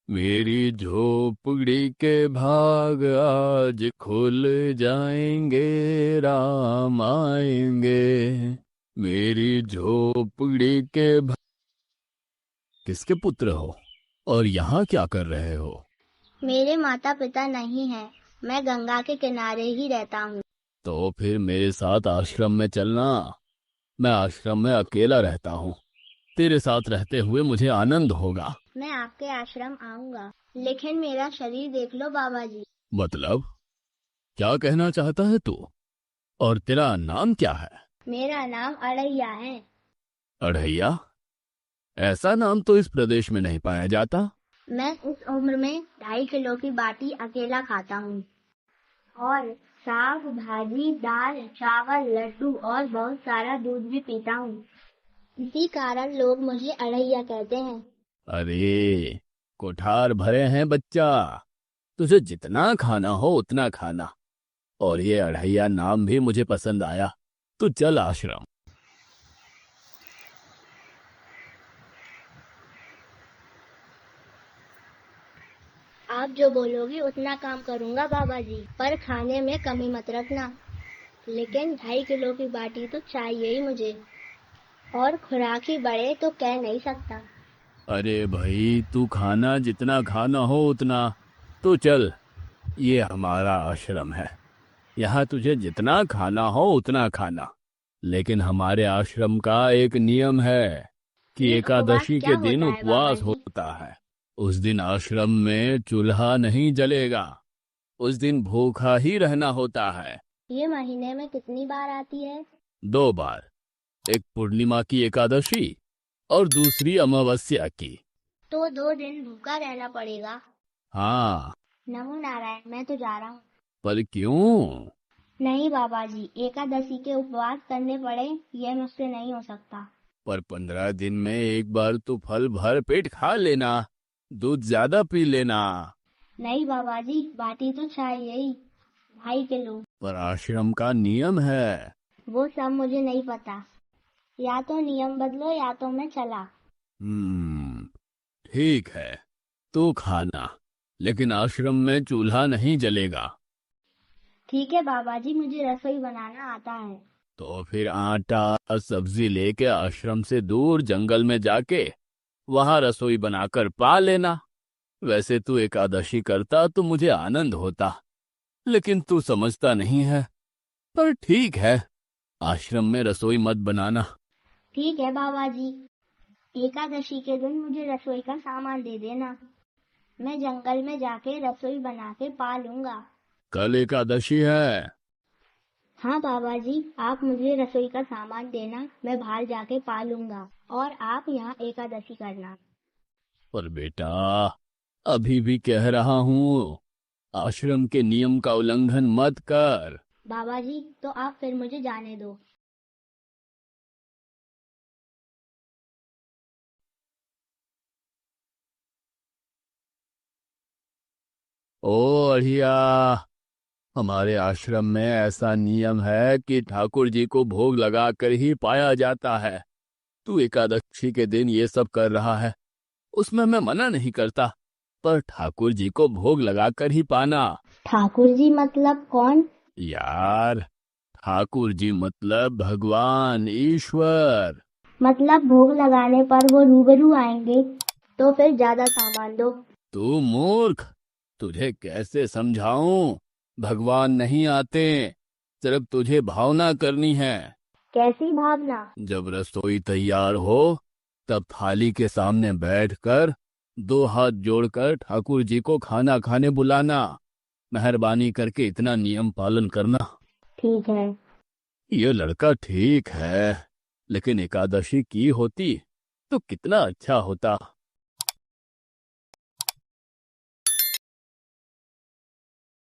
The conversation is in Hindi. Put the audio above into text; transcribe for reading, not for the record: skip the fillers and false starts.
मेरी झोपड़ी के भाग आज खुल जाएंगे, राम आएंगे। मेरी झोपड़ी के भाग। किसके पुत्र हो और यहाँ क्या कर रहे हो? मेरे माता पिता नहीं हैं। मैं गंगा के किनारे ही रहता हूँ। तो फिर मेरे साथ आश्रम में चलना। मैं आश्रम में अकेला रहता हूँ। तेरे साथ रहते हुए मुझे आनंद होगा। मैं आपके आश्रम आऊंगा, लेकिन मेरा शरीर देख लो बाबा जी। मतलब क्या कहना चाहता है तू? और तेरा नाम क्या है? मेरा नाम अड़ैया है। अढ़ैया? ऐसा नाम तो इस प्रदेश में नहीं पाया जाता। मैं इस उम्र में 2.5 किलो की बाटी अकेला खाता हूँ और साग भाजी दाल चावल लड्डू और बहुत सारा दूध भी पीता हूँ। इसी कारण लोग मुझे अड़ैया कहते हैं। अरे कोठार भरे हैं बच्चा। तुझे जितना खाना हो उतना खाना। और ये अढ़ैया नाम भी मुझे पसंद आया। तो चल आश्रम। आप जो बोलोगे उतना काम करूँगा बाबा जी, पर खाने में कमी मत रखना। लेकिन 2.5 किलो की बाटी तो चाहिए ही मुझे, और खुराक ही बढ़े तो कह नहीं सकता। अरे भाई तू खाना जितना खाना हो उतना। तो चल, ये हमारा आश्रम है। यहाँ तुझे जितना खाना हो उतना खाना। लेकिन हमारे आश्रम का एक नियम है कि ये उपवास एकादशी क्या के दिन होता है बाबा उपवास जी? होता है। उस दिन आश्रम में चूल्हा नहीं जलेगा। उस दिन भूखा ही रहना होता है। ये महीने में कितनी बार आती है? 2 बार। एक पूर्णिमा की एकादशी और दूसरी अमावस्या की। तो 2 दिन भूखा रहना पड़ेगा। हाँ। नमो नारायण, मैं तो जा रहा हूँ। पर क्यों? नहीं बाबा जी, एकादशी के उपवास करने पड़े, ये मुझसे नहीं हो सकता। पर 15 दिन में एक बार तो फल भर पेट खा लेना। दूध ज्यादा पी लेना। नहीं बाबा जी, बाटी तो चाहिए ही, 2.5 किलो। पर आश्रम का नियम है। वो सब मुझे नहीं पता। या तो नियम बदलो या तो मैं चला। हम्म, ठीक है। तू खाना, लेकिन आश्रम में चूल्हा नहीं जलेगा। ठीक है बाबा जी, मुझे रसोई बनाना आता है। तो फिर आटा सब्जी लेके आश्रम से दूर जंगल में जाके वहां रसोई बनाकर पा लेना। वैसे तू एकादशी करता तो मुझे आनंद होता, लेकिन तू समझता नहीं है। पर ठीक है, आश्रम में रसोई मत बनाना। ठीक है बाबा जी, एकादशी के दिन मुझे रसोई का सामान दे देना। मैं जंगल में जाके रसोई बना के पा लूंगा। कल एकादशी है। हाँ बाबा जी, आप मुझे रसोई का सामान देना, मैं बाहर जाके पा लूंगा और आप यहाँ एकादशी करना। पर बेटा, अभी भी कह रहा हूँ, आश्रम के नियम का उल्लंघन मत कर। बाबा जी, तो आप फिर मुझे जाने दो। ओ अढ़िया, हमारे आश्रम में ऐसा नियम है कि ठाकुर जी को भोग लगाकर ही पाया जाता है। तू एकादशी के दिन ये सब कर रहा है, उसमें मैं मना नहीं करता। पर ठाकुर जी को भोग लगाकर ही पाना। ठाकुर जी मतलब कौन? यार, ठाकुर जी मतलब भगवान ईश्वर। मतलब भोग लगाने पर वो रूबरू आएंगे, तो फिर ज्यादा सामान दो। तू मूर्ख, तुझे कैसे समझाऊं? भगवान नहीं आते, सिर्फ तुझे भावना करनी है। कैसी भावना? जब रसोई तैयार हो तब थाली के सामने बैठकर 2 हाथ जोड़कर ठाकुर जी को खाना खाने बुलाना। मेहरबानी करके इतना नियम पालन करना। ठीक है। ये लड़का ठीक है, लेकिन एकादशी की होती तो कितना अच्छा होता।